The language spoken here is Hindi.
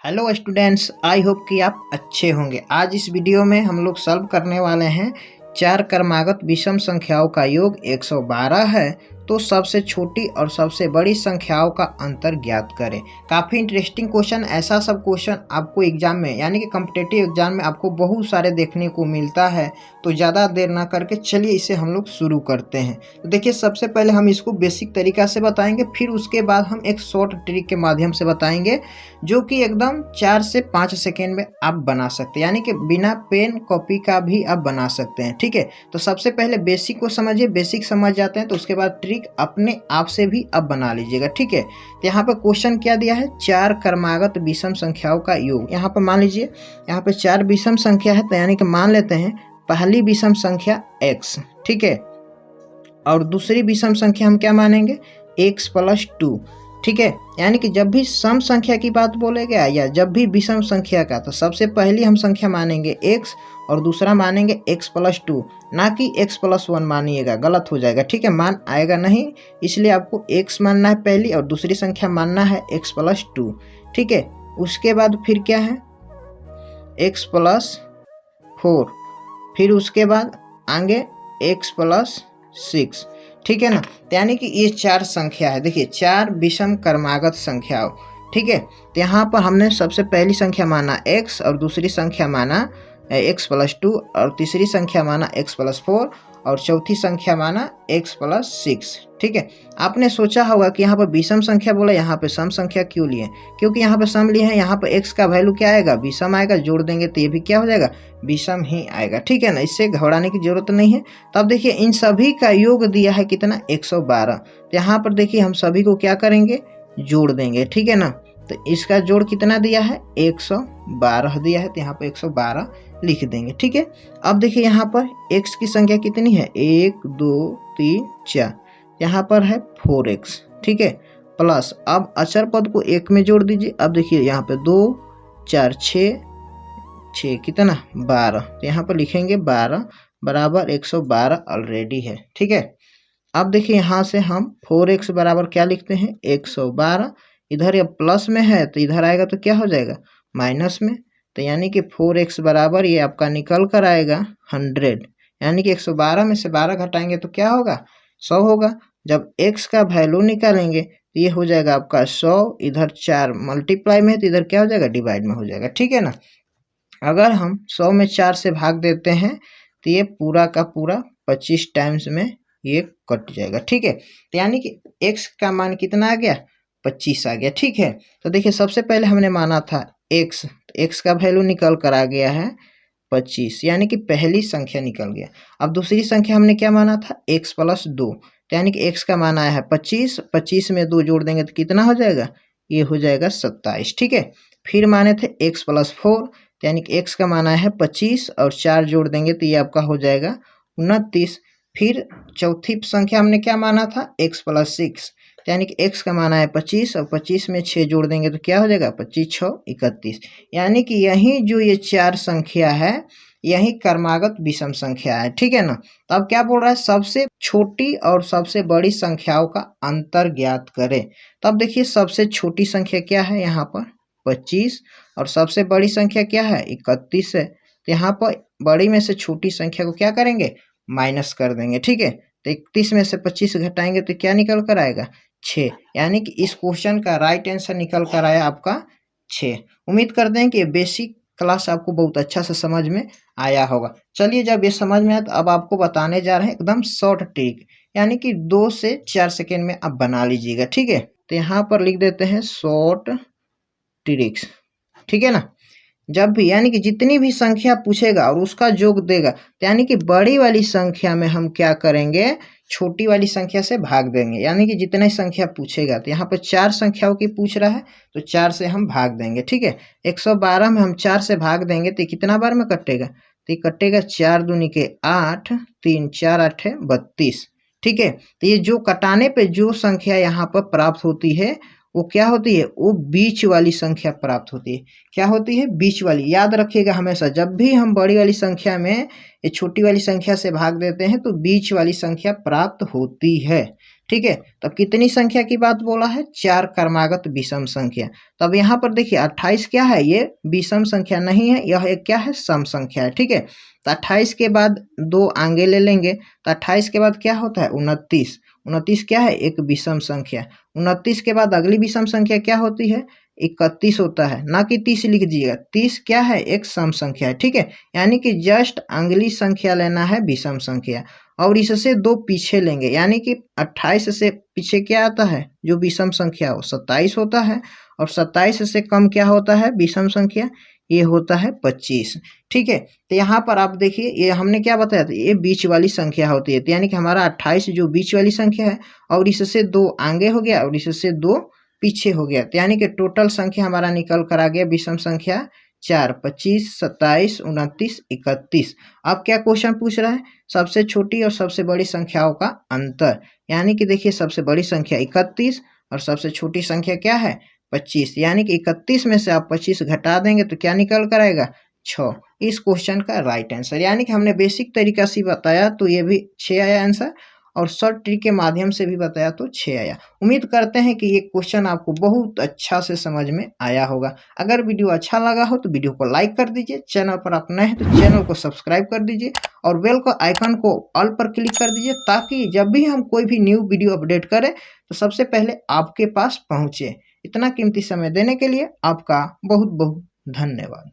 हेलो स्टूडेंट्स, आई होप कि आप अच्छे होंगे। आज इस वीडियो में हम लोग सॉल्व करने वाले हैं चार क्रमागत विषम संख्याओं का योग 112 है, तो सबसे छोटी और सबसे बड़ी संख्याओं का अंतर ज्ञात करें। काफ़ी इंटरेस्टिंग क्वेश्चन। ऐसा सब क्वेश्चन आपको एग्जाम में यानी कि कॉम्पिटिटिव एग्जाम में आपको बहुत सारे देखने को मिलता है। तो ज़्यादा देर ना करके चलिए इसे हम लोग शुरू करते हैं। तो देखिए, सबसे पहले हम इसको बेसिक तरीका से बताएंगे, फिर उसके बाद हम एक शॉर्ट ट्रिक के माध्यम से बताएंगे जो कि एकदम 4 से 5 सेकेंड में आप बना सकते हैं, यानी कि बिना पेन कॉपी का भी आप बना सकते हैं। ठीक है, तो सबसे पहले बेसिक को समझिए। बेसिक समझ जाते हैं तो उसके बाद ट्रिक अपने आप से भी आप बना लीजिएगा। ठीक है, तो यहाँ पर क्वेश्चन क्या दिया है, चार क्रमागत विषम संख्याओं का योग। यहाँ पर मान लीजिए, यहाँ पे चार विषम संख्या है, तो यानी कि मान लेते हैं पहली विषम संख्या x। ठीक है, और दूसरी विषम संख्या हम क्या मानेंगे, x + 2। ठीक है, यानी कि जब भी सम संख्या की बात बोलेगा या जब भी विषम संख्या का, तो सबसे पहली हम संख्या मानेंगे x और दूसरा मानेंगे x + 2, ना कि x + 1 मानिएगा, गलत हो जाएगा। ठीक है, मान आएगा नहीं, इसलिए आपको x मानना है पहली और दूसरी संख्या मानना है x + 2। ठीक है, उसके बाद फिर क्या है, x + 4, फिर उसके बाद आगे x + 6। ठीक है ना, यानी कि ये चार संख्या है। देखिए, चार विषम क्रमागत संख्याओं। ठीक है, तो यहाँ पर हमने सबसे पहली संख्या माना x और दूसरी संख्या माना x + 2 और तीसरी संख्या माना x + 4 और चौथी संख्या माना x + 6। ठीक है, आपने सोचा होगा कि यहाँ पर विषम संख्या बोला, यहाँ पे सम संख्या क्यों लिए, क्योंकि यहाँ पे सम लिए हैं। यहाँ पर x का वैल्यू क्या आएगा, विषम आएगा, जोड़ देंगे तो ये भी क्या हो जाएगा, विषम ही आएगा। ठीक है ना, इससे घबराने की जरूरत नहीं है। तो अब देखिए, इन सभी का योग दिया है कितना, 112। तो यहाँ पर देखिए, हम सभी को क्या करेंगे, जोड़ देंगे। ठीक है ना, तो इसका जोड़ कितना दिया है, 112 दिया है, तो यहाँ पर 112 लिख देंगे। ठीक है, अब देखिए यहाँ पर x की संख्या कितनी है, 1 2 3 4, यहाँ पर है 4x। ठीक है, प्लस अब अचर पद को एक में जोड़ दीजिए। अब देखिए यहाँ पे 2 4 6 कितना, 12, तो यहाँ पर लिखेंगे 12 बराबर 112 ऑलरेडी है। ठीक है, अब देखिए यहाँ से हम 4x बराबर क्या लिखते हैं, 112। इधर ये प्लस में है तो इधर आएगा तो क्या हो जाएगा, माइनस में। तो यानी कि 4x बराबर ये आपका निकल कर आएगा 100, यानी कि 112 में से 12 घटाएंगे तो क्या होगा, 100 होगा। जब x का वैल्यू निकालेंगे तो ये हो जाएगा आपका 100, इधर 4 मल्टीप्लाई में है तो इधर क्या हो जाएगा, डिवाइड में हो जाएगा। ठीक है ना, अगर हम 100 में 4 से भाग देते हैं तो ये पूरा का पूरा 25 टाइम्स में ये कट जाएगा। ठीक है, तो यानी कि x का मान कितना आ गया, 25 आ गया। ठीक है, तो देखिए सबसे पहले हमने माना था x का वैल्यू निकल कर आ गया है 25, यानी कि पहली संख्या निकल गया। अब दूसरी संख्या हमने क्या माना था, x + 2, तो यानी कि x का मान आया है 25, 25 में 2 जोड़ देंगे तो कितना हो जाएगा, ये हो जाएगा 27। ठीक है, फिर माने थे x + 4, यानी कि x का मान आया है 25 और 4 जोड़ देंगे तो ये आपका हो जाएगा 29। फिर चौथी संख्या हमने क्या माना था, x + 6, यानी कि x का मान आया 25 और 25 में 6 जोड़ देंगे तो क्या हो जाएगा, 25 6 31। यानी कि यही जो ये चार संख्या है, यही क्रमागत विषम संख्या है। ठीक है ना, तो अब क्या बोल रहा है, सबसे छोटी और सबसे बड़ी संख्याओं का अंतर ज्ञात करें। तो अब देखिए, सबसे छोटी संख्या क्या है, यहाँ पर 25, और सबसे बड़ी संख्या क्या है, 31 है। तो यहाँ पर बड़ी में से छोटी संख्या को क्या करेंगे, माइनस कर देंगे। ठीक है, तो 31 में से 25 घटाएंगे तो क्या निकल कर आएगा, 6, यानी कि इस क्वेश्चन का राइट आंसर निकल कर आया आपका 6। उम्मीद करते हैं कि ये बेसिक क्लास आपको बहुत अच्छा से समझ में आया होगा। चलिए, जब ये समझ में आया तो अब आपको बताने जा रहे हैं एकदम शॉर्ट ट्रिक, यानी कि 2 से 4 सेकेंड में आप बना लीजिएगा। ठीक है, तो यहाँ पर लिख देते हैं शॉर्ट ट्रिक्स। ठीक है ना, जब भी यानी कि जितनी भी संख्या पूछेगा और उसका योग देगा, तो यानी कि बड़ी वाली संख्या में हम क्या करेंगे, छोटी वाली संख्या से भाग देंगे। यानी कि जितनी संख्या पूछेगा, तो यहाँ पर 4 संख्याओं की पूछ रहा है तो 4 से हम भाग देंगे। ठीक है, 112 में हम 4 से भाग देंगे तो कितना बार में कटेगा, तो ये कटेगा 4 दूनी के 8, 3 4 8 32। ठीक है, तो ये जो कटाने पे जो संख्या यहाँ पर प्राप्त होती है वो क्या होती है, वो बीच वाली संख्या प्राप्त होती है। क्या होती है, बीच वाली। याद रखिएगा हमेशा, जब भी हम बड़ी वाली संख्या में ये छोटी वाली संख्या से भाग देते हैं तो बीच वाली संख्या प्राप्त होती है। ठीक है। तब कितनी संख्या की बात बोला है? 4 क्रमागत विषम संख्या। तब यहाँ पर देखिए 28 क्या है? ये विषम संख्या नहीं है, यह एक क्या है? सम संख्या है। ठीक है। तो 28 के बाद 2 आगे ले लेंगे तो 28 के बाद क्या होता है? 29। 29 क्या है? एक विषम संख्या। 29 के बाद अगली विषम संख्या क्या होती है? 31 होता है, ना कि 30 लिख दीजिएगा। 30 क्या है? एक सम संख्या है। ठीक है। यानी कि जस्ट अगली संख्या लेना है विषम संख्या, और इससे 2 पीछे लेंगे, यानी कि 28 से पीछे क्या आता है? जो विषम संख्या हो 27 होता है, और 27 से कम क्या होता है विषम संख्या? ये होता है 25। ठीक है। तो यहाँ पर आप देखिए, ये हमने क्या बताया था? ये बीच वाली संख्या होती है। तो यानी कि हमारा 28 जो बीच वाली संख्या है, और इससे 2 आगे हो गया और इससे 2 पीछे हो गया। तो यानी कि टोटल संख्या हमारा निकल कर आ गया विषम संख्या 4, 25, 27, 29, 31। अब क्या क्वेश्चन पूछ रहा है? सबसे छोटी और सबसे बड़ी संख्याओं का अंतर। यानी कि देखिए, सबसे बड़ी संख्या 31 और सबसे छोटी संख्या क्या है? 25। यानी कि 31 में से आप 25 घटा देंगे तो क्या निकल कर आएगा? 6। इस क्वेश्चन का राइट आंसर। यानी कि हमने बेसिक तरीका से बताया तो ये भी 6 आया आंसर, और शॉर्ट ट्रिक के माध्यम से भी बताया तो 6 आया। उम्मीद करते हैं कि ये क्वेश्चन आपको बहुत अच्छा से समझ में आया होगा। अगर वीडियो अच्छा लगा हो तो वीडियो को लाइक कर दीजिए, चैनल पर आप नए हैं तो चैनल को सब्सक्राइब कर दीजिए, और बेल को आइकन को ऑल पर क्लिक कर दीजिए, ताकि जब भी हम कोई भी न्यू वीडियो अपडेट करें तो सबसे पहले आपके पास पहुंचे। इतना कीमती समय देने के लिए आपका बहुत बहुत धन्यवाद।